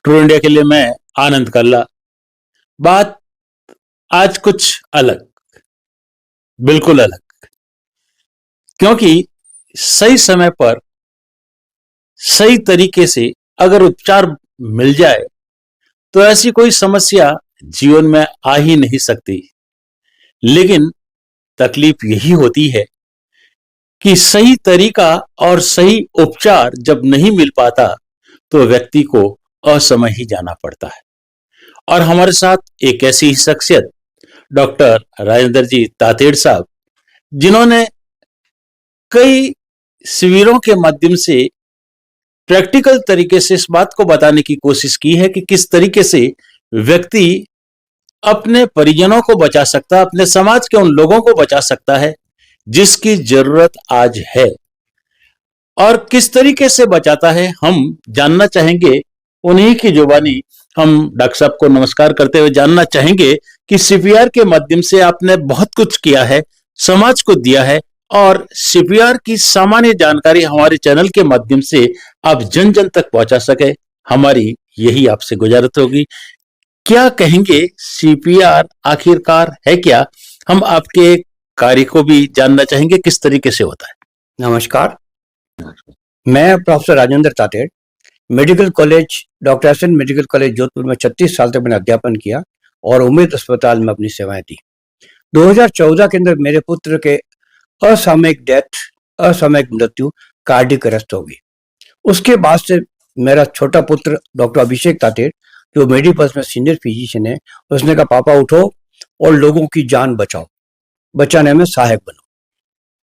True India के लिए मैं आनंद कल्ला। बात आज कुछ अलग, बिल्कुल अलग, क्योंकि सही समय पर सही तरीके से अगर उपचार मिल जाए तो ऐसी कोई समस्या जीवन में आ ही नहीं सकती। लेकिन तकलीफ यही होती है कि सही तरीका और सही उपचार जब नहीं मिल पाता तो व्यक्ति को असमय ही जाना पड़ता है। और हमारे साथ एक ऐसी ही शख्सियत डॉक्टर राजेंद्र जी तातेड़ साहब, जिन्होंने कई शिविरों के माध्यम से प्रैक्टिकल तरीके से इस बात को बताने की कोशिश की है कि किस तरीके से व्यक्ति अपने परिजनों को बचा सकता है, अपने समाज के उन लोगों को बचा सकता है जिसकी जरूरत आज है, और किस तरीके से बचाता है हम जानना चाहेंगे। उन्हीं की जुबानी हम डॉक्टर साहब को नमस्कार करते हुए जानना चाहेंगे कि सीपीआर के माध्यम से आपने बहुत कुछ किया है, समाज को दिया है, और सीपीआर की सामान्य जानकारी हमारे चैनल के माध्यम से आप जन जन तक पहुंचा सके, हमारी यही आपसे गुजारिश होगी। क्या कहेंगे, सीपीआर आखिरकार है क्या? हम आपके कार्य को भी जानना चाहेंगे, किस तरीके से होता है। नमस्कार, मैं professor Rajendra Tated, medical college doctor S N medical college Jodhpur में 36 साल तक मैंने अध्यापन किया और उम्मेद अस्पताल में अपनी सेवाएं दी। 2014 के अंदर मेरे पुत्र के असामयिक मृत्यु कार्डियक अरेस्ट हो गई। उसके बाद से मेरा छोटा पुत्र डॉक्टर अभिषेक तातेड़, जो मेडिपल्स में सीनियर फिजिशियन है, उसने कहा पापा उठो और लोगों की जान बचाओ, बचाने में सहायक बनो।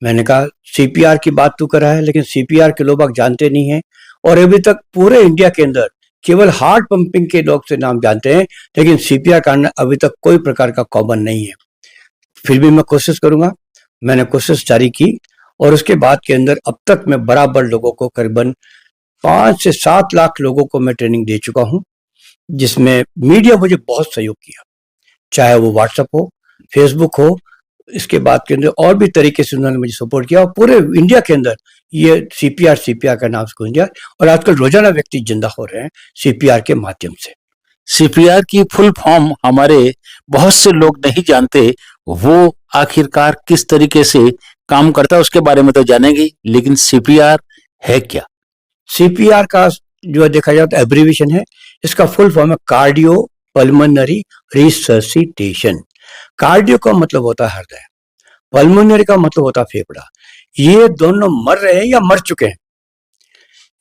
मैंने कहा सीपीआर की बात तू कर रहा है, लेकिन सीपीआर के लोग जानते नहीं हैं और अभी तक पूरे इंडिया के अंदर केवल हार्ट पंपिंग के लोग से नाम जानते हैं, लेकिन सीपीआर करना अभी तक कोई प्रकार का कॉमन नहीं है। फिर भी मैं कोशिश करूंगा। मैंने कोशिश जारी की और उसके बाद के अंदर अब तक मैं बराबर लोगों को करीबन 5 से 7 लाख लोगों को मैं ट्रेनिंग दे चुका हूं, जिसमें मीडिया मुझे बहुत सहयोग किया, चाहे वो व्हाट्सएप हो, फेसबुक हो। इसके बाद के अंदर और भी तरीके से उन्होंने मुझे सपोर्ट किया और पूरे इंडिया के अंदर ये सीपीआर का नाम से इंडिया, और आजकल रोजाना व्यक्ति जिंदा हो रहे हैं सीपीआर के माध्यम से। सीपीआर की फुल फॉर्म हमारे बहुत से लोग नहीं जानते, वो आखिरकार किस तरीके से काम करता है उसके बारे में तो जानेंगे, लेकिन सीपीआर है क्या? सीपीआर का जो देखा जाए तो एब्रीविएशन है, इसका फुल फॉर्म है कार्डियो पल्मोनरी रिससिटेशन। कार्डियो का मतलब होता है हृदय, पल्मोनरी का मतलब होता है फेफड़ा। ये दोनों मर रहे हैं या मर चुके हैं।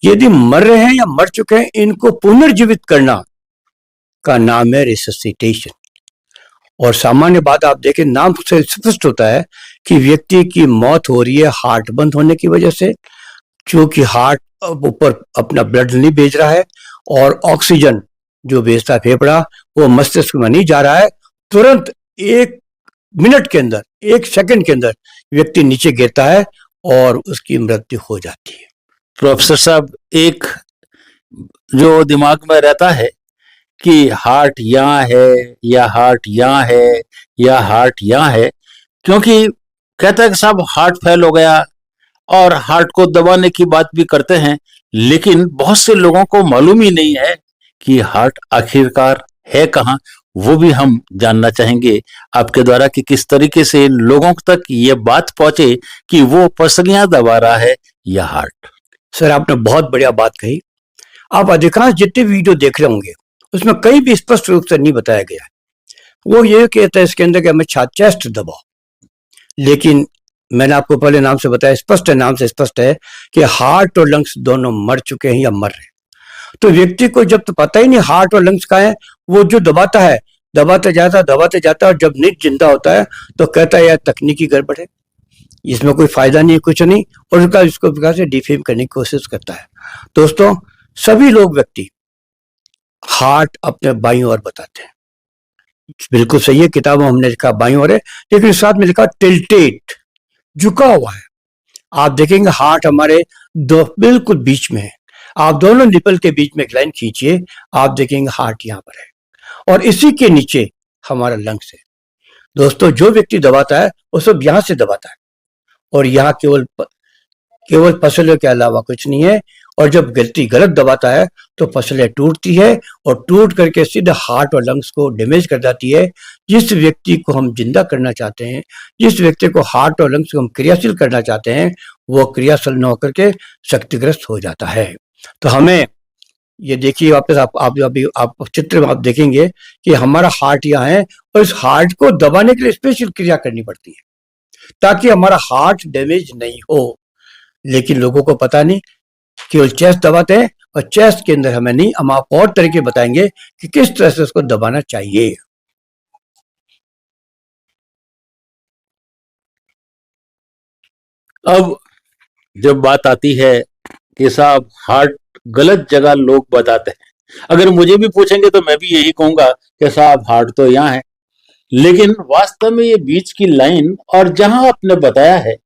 यदि मर रहे हैं या मर चुके हैं, इनको पुनर्जीवित करना का नाम है रिससिटेशन। और सामान्य बात आप देखें, नाम से स्पष्ट होता है कि व्यक्ति की मौत हो रही है हार्ट बंद होने की वजह से, क्योंकि हार्ट ऊपर अपना ब्लड नहीं भेज रहा है और ऑक्सीजन जो भेजता है फेफड़ा वो मस्तिष्क में नहीं जा रहा है। तुरंत 1 मिनट के अंदर, 1 सेकंड के अंदर व्यक्ति नीचे गिरता है और उसकी मृत्यु हो जाती है। प्रोफेसर साहब, एक जो दिमाग में रहता है कि हार्ट यहाँ है या हार्ट यहाँ है या हार्ट यहाँ है, क्योंकि कहता है कि साहब हार्ट फेल हो गया और हार्ट को दबाने की बात भी करते हैं, लेकिन बहुत से लोगों को मालूम ही नहीं है कि हार्ट आखिरकार है कहाँ। वो भी हम जानना चाहेंगे आपके द्वारा कि किस तरीके से लोगों तक ये बात पहुंचे कि वो पसलियां दबा रहा है या हार्ट। सर, आपने बहुत बढ़िया बात कही। आप अधिकांश जितने वीडियो देख रहे होंगे उसमें कहीं भी स्पष्ट रूप से नहीं बताया गया। वो ये कहता है इसके अंदर कि हमें चेस्ट दबाओ, लेकिन मैंने आपको पहले नाम से बताया, स्पष्ट है, नाम से स्पष्ट है कि हार्ट और लंग्स दोनों मर चुके हैं या मर रहे हैं। तो व्यक्ति को जब तो पता ही नहीं हार्ट और लंग्स का है, वो जो दबाता है, दबाते जाता है, और जब नहीं जिंदा होता है तो कहता है यार तकनीकी गड़बड़ है, इसमें कोई फायदा नहीं है, कुछ नहीं, और उसका इसको प्रकार से डिफेम करने की कोशिश करता है। दोस्तों, सभी लोग व्यक्ति हार्ट अपने बाईं ओर बताते हैं, बिल्कुल सही है, किताबों हमने लिखा बाईं ओर है, लेकिन साथ में लिखा टिल्टेड, झुका हुआ है। आप देखेंगे हार्ट हमारे दो बिल्कुल बीच में है। आप दोनों निपल के बीच में एक लाइन खींचिए, आप देखेंगे हार्ट यहाँ पर है और इसी के नीचे हमारा लंग्स है। दोस्तों, जो व्यक्ति दबाता है वो सब यहां से दबाता है और यहाँ केवल पसलियों के अलावा कुछ नहीं है। और जब व्यक्ति गलत दबाता है तो पसलियां टूटती है और टूट करके सीधे हार्ट और लंग्स को डैमेज कर जाती है। जिस व्यक्ति को हम जिंदा करना चाहते हैं, जिस व्यक्ति को हार्ट और लंग्स को हम क्रियाशील करना चाहते हैं, वो क्रियाशील न होकर के शक्तिग्रस्त हो जाता है। तो हमें ये देखिए, वापस आप चित्र में आप देखेंगे कि हमारा हार्ट यहाँ है और इस हार्ट को दबाने के लिए स्पेशल क्रिया करनी पड़ती है ताकि हमारा हार्ट डैमेज नहीं हो। लेकिन लोगों को पता नहीं, केवल चेस्ट दबाते हैं और चेस्ट के अंदर हमें नहीं, हम आपको और तरीके बताएंगे कि किस तरह से उसको दबाना चाहिए। अब जब बात आती है कि साहब हार्ट गलत जगह लोग बताते हैं, अगर मुझे भी पूछेंगे तो मैं भी यही कहूंगा कि साहब हार्ट तो यहाँ है, लेकिन वास्तव में ये बीच की लाइन और जहां आपने बताया है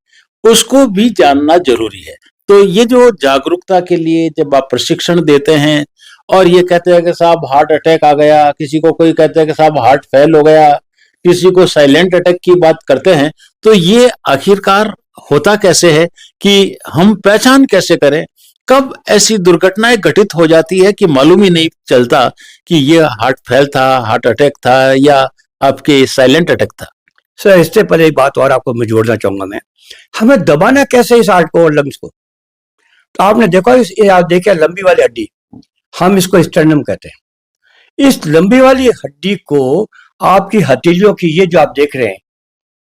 उसको भी जानना जरूरी है। तो ये जो जागरूकता के लिए जब आप प्रशिक्षण देते हैं और ये कहते हैं कि साहब हार्ट अटैक आ गया, किसी को कोई कहते हैं कि साहब हार्ट फेल हो गया, किसी को साइलेंट अटैक की बात करते हैं, तो ये आखिरकार होता कैसे है कि हम पहचान कैसे करें कब ऐसी दुर्घटनाएं घटित हो जाती है कि मालूम ही नहीं चलता कि ये हार्ट फेल था, हार्ट अटैक था या आपके साइलेंट अटैक था। सर, इससे पहले एक बात और आपको मैं जोड़ना चाहूंगा। मैं हमें दबाना कैसे इस हार्ट को और लंग्स को? तो आपने देखा, आप देखिए लंबी वाली हड्डी, हम इसको स्टर्नम कहते हैं। इस लंबी वाली हड्डी को आपकी हथेलियों की, ये जो आप देख रहे हैं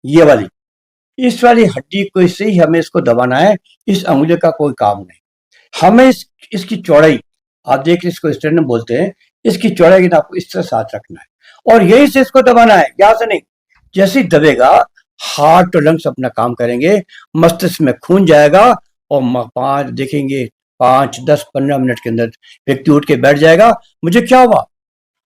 ये वाली, इस वाली हड्डी को से ही हमें इसको दबाना है। इस अंगुली का कोई काम नहीं। हमें इसकी चौड़ाई, आप देख रहे इसको स्टर्नम बोलते हैं, इसकी चौड़ाई आपको इस तरह साथ रखना है और यही से इसको दबाना है, यहां से नहीं। जैसे ही दबेगा हार्ट और लंग्स अपना काम करेंगे, मस्तिष्क में खून जाएगा और देखेंगे 5, 10, 15 मिनट के अंदर व्यक्ति उठ के बैठ जाएगा, मुझे क्या हुआ।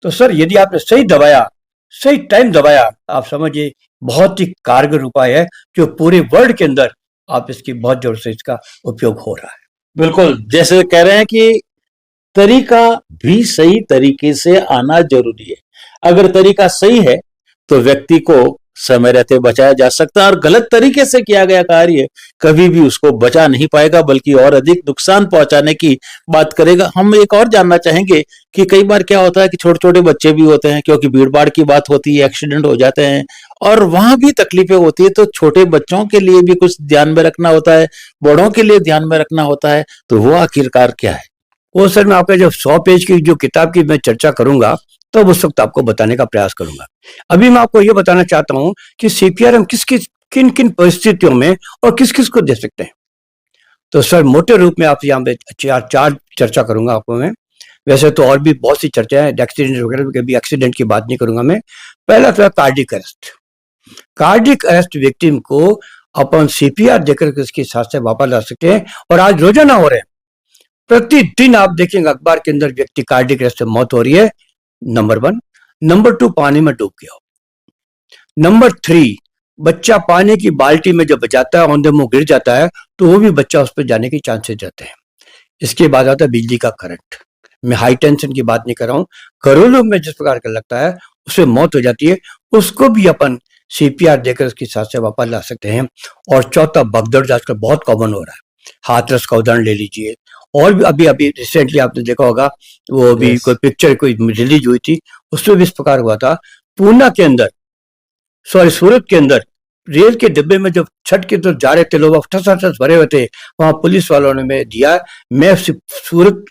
तो सर, यदि आपने सही दबाया, सही टाइम दबाया, आप समझिए बहुत ही कारगर उपाय है जो पूरे वर्ल्ड के अंदर आप इसकी बहुत जोर से इसका उपयोग हो रहा है। बिल्कुल, जैसे कह रहे हैं कि तरीका भी सही तरीके से आना जरूरी है। अगर तरीका सही है तो व्यक्ति को समय रहते बचाया जा सकता है और गलत तरीके से किया गया कार्य कभी भी उसको बचा नहीं पाएगा बल्कि और अधिक नुकसान पहुंचाने की बात करेगा। हम एक और जानना चाहेंगे कि कई बार क्या होता है कि छोटे छोटे बच्चे भी होते हैं, क्योंकि भीड़ भाड़ की बात होती है, एक्सीडेंट हो जाते हैं और वहां भी तकलीफें होती है, तो छोटे बच्चों के लिए भी कुछ ध्यान में रखना होता है, बड़ों के लिए ध्यान में रखना होता है, तो वो आखिरकार क्या है? वो सर, मैं आपके जब 100 पेज की जो किताब की मैं चर्चा करूंगा तब तो उस वक्त आपको बताने का प्रयास करूंगा। अभी मैं आपको ये बताना चाहता हूं कि सीपीआर हम किन किन परिस्थितियों में और किस किस को दे सकते हैं। तो सर, मोटे रूप में आप यहाँ पे चार चर्चा करूंगा आपको मैं। वैसे तो और भी बहुत सी चर्चा है, एक्सीडेंट वगैरह, कभी एक्सीडेंट की बात नहीं करूंगा मैं। पहला तो है cardiac arrest. Cardiac arrest victim को अपन सीपीआर देकर उसके साथ से वापस ला सकते हैं और आज रोजाना हो रहे हैं। प्रतिदिन आप देखेंगे अखबार के अंदर व्यक्ति कार्डियक अरेस्ट से मौत हो रही है। नंबर 1। नंबर 2, पानी में डूब गया हो। नंबर 3, बच्चा पानी की बाल्टी में जब बचाता है, औंधे मुंह गिर जाता है, तो वो भी बच्चा उस पर जाने के चांसेस रहते हैं। इसके बाद आता है बिजली का करंट। मैं हाई टेंशन की बात नहीं कर रहा हूँ, घरेलू में जिस प्रकार का लगता है उससे मौत हो जाती है, उसको भी अपन सीपीआर देकर उसके साथ से वापस ला सकते हैं। और चौथा, भगदड़ आजकल बहुत कॉमन हो रहा है। हाथरस का उदाहरण ले लीजिए, और भी अभी अभी रिसेंटली आपने देखा होगा, वो भी कोई पिक्चर कोई रिलीज हुई थी, उसमें भी इस प्रकार हुआ था। पूना के अंदर, सूरत के अंदर रेल के डिब्बे में जब छठ के तो जा रहे थे लोग, ठस भरे हुए थे, वहां पुलिस वालों ने मैं दिया। मैं सूरत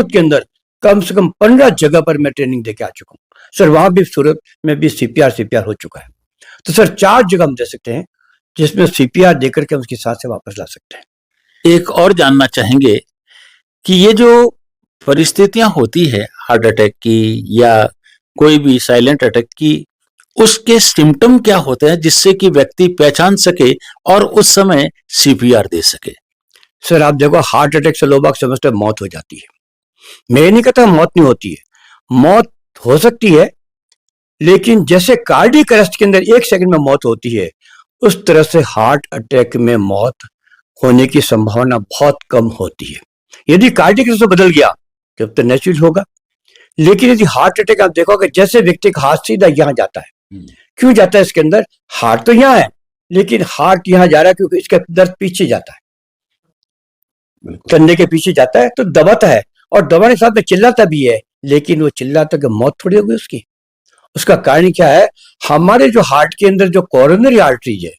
के अंदर कम से कम 15 जगह पर मैं ट्रेनिंग देके आ चुका हूँ सर। वहां भी सूरत में भी सीपीआर हो चुका है। तो सर 4 जगह हम दे सकते हैं जिसमें सीपीआर देकर के हम उसके साथ से वापस ला सकते हैं। एक और जानना चाहेंगे कि ये जो परिस्थितियां होती है हार्ट अटैक की या कोई भी साइलेंट अटैक की, उसके सिम्टम क्या होते हैं जिससे कि व्यक्ति पहचान सके और उस समय सीपीआर दे सके? सर, आप देखो, हार्ट अटैक से लोग समझते हैं मौत हो जाती है। मैं नहीं कहता मौत नहीं होती है, मौत हो सकती है, लेकिन जैसे कार्डियक अरेस्ट के अंदर 1 सेकंड में मौत होती है, उस तरह से हार्ट अटैक में मौत होने की संभावना बहुत कम होती है। यदि कार्डियक अरेस्ट बदल गया तब तो नेचुरल होगा, लेकिन यदि हार्ट अटैक आप देखोगे, जैसे व्यक्ति का हाथ सीधा यहां जाता है, क्यों जाता है? इसके अंदर हार्ट तो यहां है, लेकिन हार्ट यहां जा रहा है क्योंकि इसका दर्द पीछे जाता है। कंधे के पीछे जाता है तो दबाता है, और दबाने के साथ में चिल्लाता भी है, लेकिन वो चिल्लाता कि मौत थोड़ी होगी उसकी। उसका कारण क्या है? हमारे जो हार्ट के अंदर जो कोरोनरी आर्टरीज है,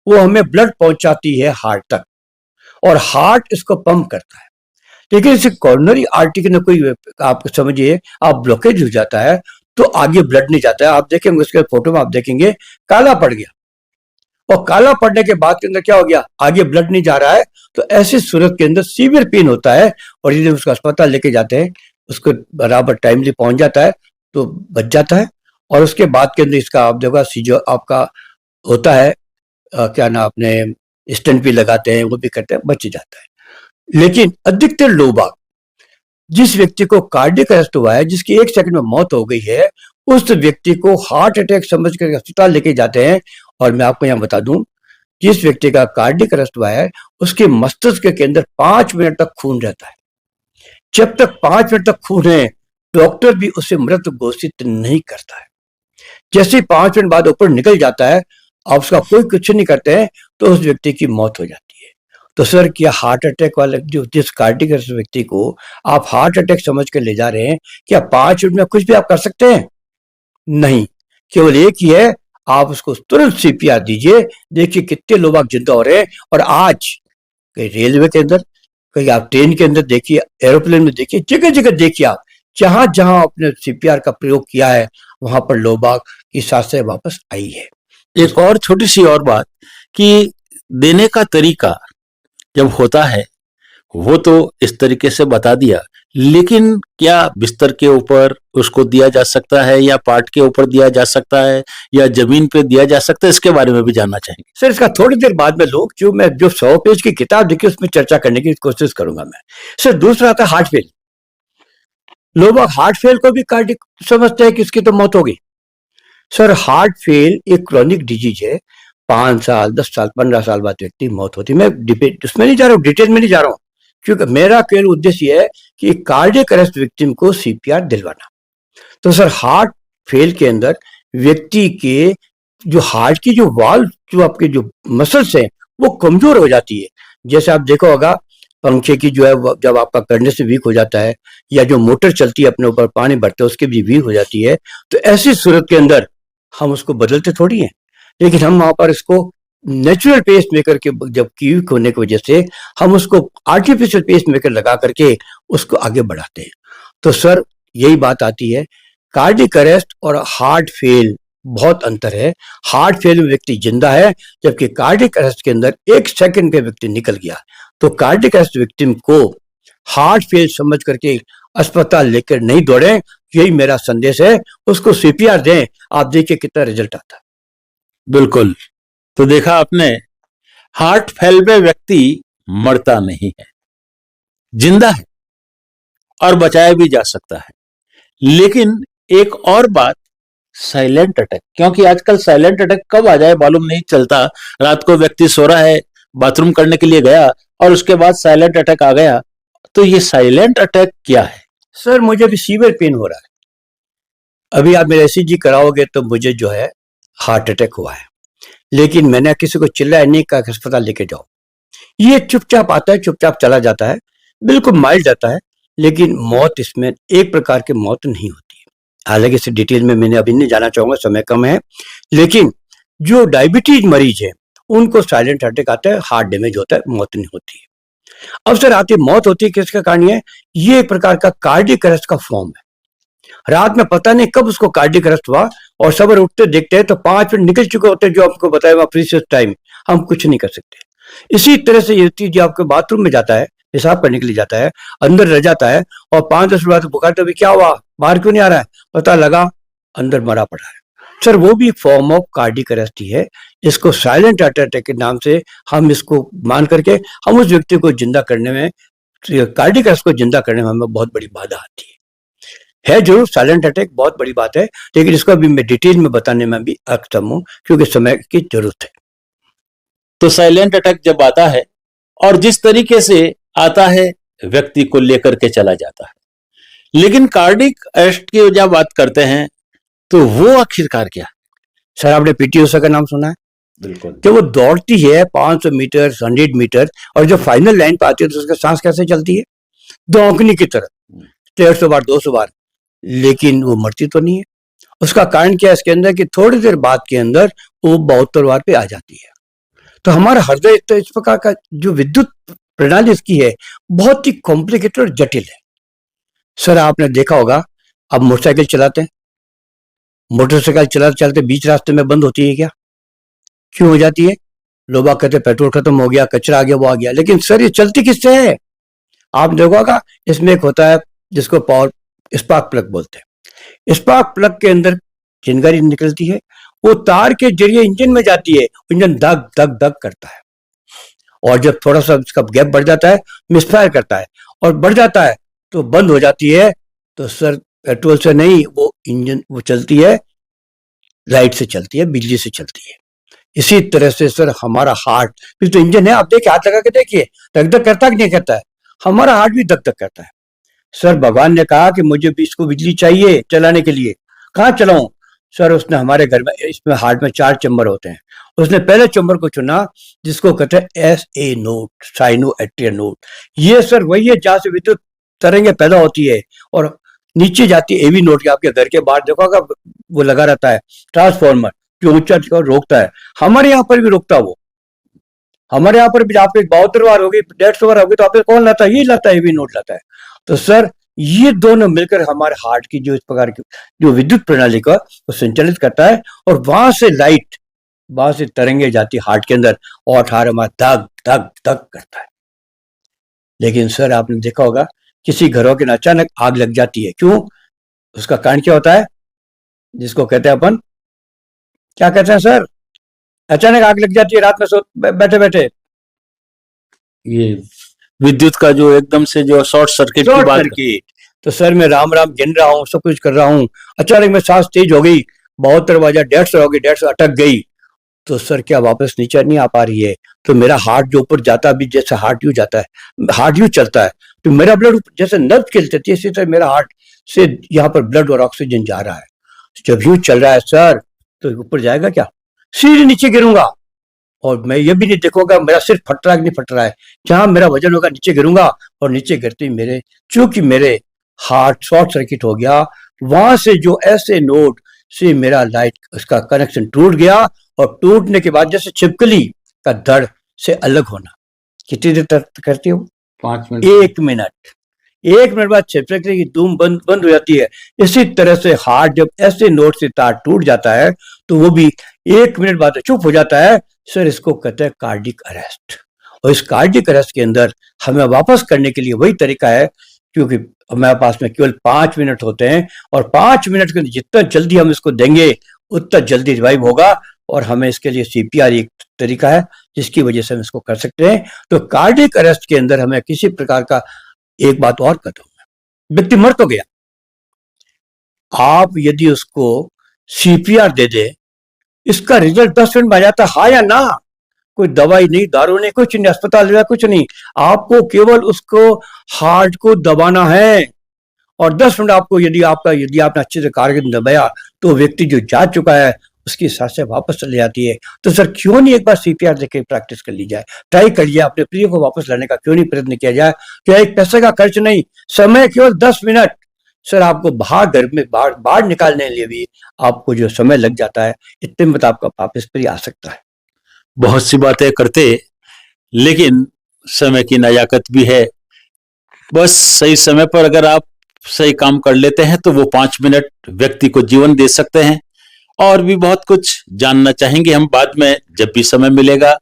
वो हमें ब्लड पहुंचाती है हार्ट तक, और हार्ट इसको पंप करता है। लेकिन इसे कोरोनरी आर्टरी के ना कोई, आप समझिए, आप ब्लॉकेज हो जाता है तो आगे ब्लड नहीं जाता है। आप देखेंगे उसके फोटो में, आप देखेंगे काला पड़ गया, और काला पड़ने के बाद के अंदर क्या हो गया? आगे ब्लड नहीं जा रहा है। तो ऐसी सूरत के अंदर सीवियर पेन होता है, और यदि उसको अस्पताल लेके जाते हैं, उसको बराबर टाइमली पहुंच जाता है तो बच जाता है। और उसके बाद के अंदर इसका आप देखो जो आपका होता है, क्या ना, अपने स्टेंट भी लगाते हैं, वो भी करते हैं, बच जाता है। लेकिन अधिकतर लोग, जिस व्यक्ति को कार्डियक अरेस्ट हुआ है, जिसकी 1 सेकंड में मौत हो गई है, उस व्यक्ति को हार्ट अटैक समझ कर अस्पताल लेके जाते हैं। और मैं आपको यहाँ बता दूं, जिस व्यक्ति का कार्डियक अरेस्ट हुआ है, उसके मस्तिष्क के अंदर 5 मिनट तक खून रहता है। जब तक 5 मिनट तक खून है, डॉक्टर भी उसे मृत घोषित नहीं करता है। जैसे ही 5 मिनट बाद ऊपर निकल जाता है, आप उसका कोई कुछ नहीं करते हैं, तो उस व्यक्ति की मौत हो जाती है। तो सर, क्या हार्ट अटैक वाले जिस कार्डियक अरेस्ट व्यक्ति को आप हार्ट अटैक समझ कर ले जा रहे हैं, क्या 5 मिनट में कुछ भी आप कर सकते हैं? नहीं। केवल एक ही है, आप उसको तुरंत सीपीआर दीजिए। देखिए कितने लोग आप जिंदा हो रहे हैं। और आज कहीं रेलवे के अंदर, कहीं आप ट्रेन के अंदर देखिए, एरोप्लेन में देखिए, जगह जगह देखिए आप, जहां जहां आपने सीपीआर का प्रयोग किया है, वहां पर लोग की सांसें वापस आई है। एक और छोटी सी और बात, कि देने का तरीका जब होता है वो तो इस तरीके से बता दिया, लेकिन क्या बिस्तर के ऊपर उसको दिया जा सकता है, या पार्ट के ऊपर दिया जा सकता है, या जमीन पे दिया जा सकता है, इसके बारे में भी जानना चाहेंगे। सर, इसका थोड़ी देर बाद में लोग, जो 100 पेज की किताब देखी, उसमें चर्चा करने की कोशिश करूंगा मैं। सर, दूसरा आता है हार्ट फेल। लोग हार्ट फेल को भी कार्डिक समझते हैं कि इसकी तो मौत होगी। सर, हार्ट फेल एक क्रॉनिक डिजीज है। 5 साल, 10 साल, 15 साल बाद व्यक्ति मौत होती है। मैं उसमें नहीं जा रहा हूँ, डिटेल में नहीं जा रहा हूँ, क्योंकि मेरा केवल उद्देश्य यह है कि कार्डियक अरेस्ट विक्टिम को सीपीआर दिलवाना। तो सर, हार्ट फेल के अंदर व्यक्ति के जो हार्ट की जो वाल्व, जो आपके जो मसल्स हैं, वो कमजोर हो जाती है। जैसे आप देखो होगा, पंखे की जो है जब आपका करने से वीक हो जाता है, या जो मोटर चलती है अपने ऊपर पानी भरते है, उसके भी वीक हो जाती है। तो ऐसी सूरत के अंदर हम उसको बदलते थोड़ी हैं, लेकिन हम वहां पर इसको नेचुरल पेस मेकर के जब वीक होने की वजह से हम उसको आर्टिफिशियल पेस मेकर लगा करके उसको आगे बढ़ाते हैं। तो सर, यही बात आती है, कार्डियक अरेस्ट और हार्ट फेल बहुत अंतर है। हार्ट फेल में व्यक्ति जिंदा है, जबकि कार्डियक अरेस्ट के अंदर 1 सेकंड के व्यक्ति निकल गया। तो कार्डियक अरेस्ट विक्टिम को हार्ट फेल समझ करके अस्पताल लेकर नहीं दौड़े, यही मेरा संदेश है। उसको सीपीआर दें, आप देखिए कितना रिजल्ट आता है। बिल्कुल। तो देखा आपने, हार्ट फेल में व्यक्ति मरता नहीं है, जिंदा है और बचाया भी जा सकता है। लेकिन एक और बात, साइलेंट अटैक, क्योंकि आजकल साइलेंट अटैक कब आ जाए मालूम नहीं चलता। रात को व्यक्ति सो रहा है, बाथरूम करने के लिए गया और उसके बाद साइलेंट अटैक आ गया। तो ये साइलेंट अटैक क्या है? सर, मुझे अभी सीवियर पेन हो रहा है। अभी आप मेरा ईसीजी कराओगे तो मुझे जो है हार्ट अटैक हुआ है, लेकिन मैंने किसी को चिल्लाया नहीं, कहा अस्पताल लेके जाओ। ये चुपचाप आता है, चुपचाप चला जाता है, बिल्कुल माइल्ड जाता है। लेकिन मौत इसमें एक प्रकार की मौत नहीं होती है। हालांकि इस डिटेल में मैंने अभी नहीं जाना चाहूंगा, समय कम है। लेकिन जो डायबिटीज मरीज है, उनको साइलेंट अटैक आता है, हार्ट डैमेज होता है, मौत नहीं होती है। अब सर आती मौत होती है, किसका कारण है? ये एक प्रकार का कार्डियक अरेस्ट का फॉर्म है। रात में पता नहीं कब उसको कार्डियक अरेस्ट हुआ, और सवेरे उठते देखते हैं तो 5 मिनट निकल चुके होते हैं, जो आपको बताया हुआ प्रीशियस टाइम। हम कुछ नहीं कर सकते। इसी तरह से ये जो आपके बाथरूम में जाता है, पेशाब करने के लिए जाता है, अंदर रह जाता है, और 5-10 मिनट बाद बुखार, तो अभी क्या हुआ, बाहर क्यों नहीं आ रहा है? पता लगा अंदर मरा पड़ा है। सर, वो भी फॉर्म ऑफ कार्डियक अरेस्ट ही है। इसको साइलेंट हार्ट अटैक के नाम से हम इसको मान करके हम उस व्यक्ति को जिंदा करने में, कार्डियक अरेस्ट को जिंदा करने में हमें बहुत बड़ी बाधा आती है जरूर। साइलेंट अटैक बहुत बड़ी बात है, लेकिन इसको अभी मैं डिटेल में बताने में भी अक्षम हूं, क्योंकि समय की जरूरत है। तो साइलेंट अटैक जब आता है, और जिस तरीके से आता है, व्यक्ति को लेकर के चला जाता है। लेकिन कार्डियक अरेस्ट की जब बात करते हैं, तो वो आखिरकार क्या? सर, आपने पीटी ऊषा का नाम सुना है? बिल्कुल। जब वो दौड़ती है 500 मीटर 100 मीटर और जब फाइनल लाइन पे आती है तो उसका सांस कैसे चलती है? दौड़ने की तरह 150 बार 200 बार, लेकिन वो मरती तो नहीं है। उसका कारण क्या है इसके अंदर कि थोड़ी देर बाद के अंदर वो 72 बार पे आ जाती है। तो हमारा हृदय तो इस प्रकार का जो विद्युत प्रणाली इसकी है बहुत ही कॉम्प्लिकेटेड और जटिल है। सर आपने देखा होगा, अब मोटरसाइकिल चलाते हैं, मोटरसाइकिल चलाते चलते बीच रास्ते में बंद होती है क्या? क्यों हो जाती है? लोग बाग कहते हैं पेट्रोल खत्म हो गया, कचरा आ गया, वो आ गया। लेकिन सर ये चलती किससे है? आप देखा होगा इसमें एक होता है जिसको पावर स्पार्क प्लग बोलते हैं। स्पार्क प्लग के अंदर चिंगारी निकलती है, वो तार के जरिए इंजन में जाती है, इंजन धक धक धक करता है और जब थोड़ा सा उसका गैप बढ़ जाता है मिसफायर करता है और बढ़ जाता है तो बंद हो जाती है। तो सर पेट्रोल से नहीं, वो इंजन वो चलती है, लाइट से चलती है, बिजली से चलती है। इसी तरह से सर हमारा हार्ट भी तो इंजन है। आप देखिए, हाथ लगा के देखिए, धक धक करता कि नहीं करता है? हमारा हार्ट भी धक धक करता है। सर भगवान ने कहा कि मुझे भी इसको बिजली चाहिए चलाने के लिए, कहाँ चलाऊं? सर उसने हमारे घर में इसमें हार्ट में 4 चैम्बर होते हैं, उसने पहले चैम्बर को चुना जिसको कहते हैं SA node, cyano atrial node. ये सर वही है जहां से विद्युत तरंगें पैदा होती है और नीचे जाती है AV नोड के। आपके घर के बाहर देखोगा वो लगा रहता है ट्रांसफॉर्मर जो ऊंचा रोकता है, हमारे यहाँ पर भी रोकता वो। हमारे यहाँ पर भी आपके 72 बार होगी 150 बार होगी तो आप कौन लाता है? ये लाता है, AV नोड लाता है। तो सर ये दोनों मिलकर हमारे हार्ट की जो इस प्रकार की जो विद्युत प्रणाली का वो संचालित करता है और वहां से लाइट, वहां से तरंगे जाती हार्ट के अंदर और हार्ट हमारा धक धक धक करता है। लेकिन सर आपने देखा होगा किसी घरों के अचानक आग लग जाती है, क्यों? उसका कारण क्या होता है? जिसको कहते हैं अपन, क्या कहते हैं सर? अचानक आग लग जाती है रात में बैठे बैठे, ये विद्युत का जो एकदम से जो शॉर्ट सर्किट की शॉर्ट बात। सर्किट। तो सर मैं राम राम गिन रहा हूँ, सब कुछ कर रहा हूँ, अचानक में सांस तेज हो गई, 72 बजा 150 हो गई, 150 अटक गई। तो सर क्या वापस नीचे नहीं आ पा रही है? तो मेरा हार्ट जो ऊपर जाता है, अभी जैसे हार्ट यूं जाता है, हार्ट यूं चलता है, तो मेरा ब्लड जैसे नर्व के चलती है इसी तरह मेरा हार्ट से यहाँ पर ब्लड और ऑक्सीजन जा रहा है। जब यूं चल रहा है सर तो ऊपर जाएगा क्या? सीधे नीचे गिरूंगा और मैं ये भी नहीं देखूंगा मेरा सिर फट रहा है कि नहीं फट रहा है। जहां मेरा वजन होगा नीचे गिरूंगा और नीचे गिरते ही मेरे, चूंकि मेरे हार्ट शॉर्ट सर्किट हो गया, वहां से जो ऐसे नोड से मेरा लाइट उसका कनेक्शन टूट गया और टूटने के बाद जैसे छिपकली का धड़ से अलग होना। कितनी देर तक करती हो? 5 मिनट। 1 मिनट। 1 मिनट बाद छिपकली की धूम बंद बंद हो जाती है। इसी तरह से हार्ट जब ऐसे नोड से तार टूट जाता है तो वो भी 1 मिनट बाद चुप हो जाता है। सर इसको कहते हैं कार्डिक अरेस्ट। और इस कार्डिक अरेस्ट के अंदर हमें वापस करने के लिए वही तरीका है, क्योंकि हमारे पास में केवल 5 मिनट होते हैं और 5 मिनट के जितना जल्दी हम इसको देंगे उतना जल्दी रिवाइव होगा। और हमें इसके लिए CPR एक तरीका है जिसकी वजह से हम इसको कर सकते हैं। तो कार्डिक अरेस्ट के अंदर हमें किसी प्रकार का, एक बात और कहता हूं, व्यक्ति मर तो गया, आप यदि उसको CPR दे दे, इसका रिजल्ट 10 मिनट में आ जाता है, हाँ या ना? कोई दवाई नहीं, दारू नहीं, कुछ नहीं, अस्पताल में कुछ नहीं, आपको केवल उसको हार्ट को दबाना है और 10 मिनट आपको यदि आपने अच्छे से कारगर दबाया तो व्यक्ति जो जा चुका है उसकी सांसें वापस चली जाती है। तो सर क्यों नहीं एक बार CPR देके प्रैक्टिस कर ली जाए, ट्राई कर लिया, अपने प्रिय को वापस लाने का क्यों नहीं प्रयत्न किया जाए? क्या एक पैसे का खर्च नहीं, समय केवल 10 मिनट। सर आपको बाहर घर में बाहर निकालने के लिए भी आपको जो समय लग जाता है, इतने में तो आपका वापस फिर आ सकता है। बहुत सी बातें करते, लेकिन समय की नजाकत भी है। बस सही समय पर अगर आप सही काम कर लेते हैं तो वो 5 मिनट व्यक्ति को जीवन दे सकते हैं। और भी बहुत कुछ जानना चाहेंगे हम बाद में जब भी समय मिलेगा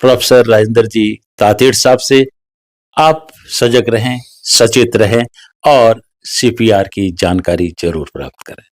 प्रोफेसर राजेंद्र जी तातेड़ साहब से। आप सजग रहें, सचेत रहें और CPR की जानकारी जरूर प्राप्त करें।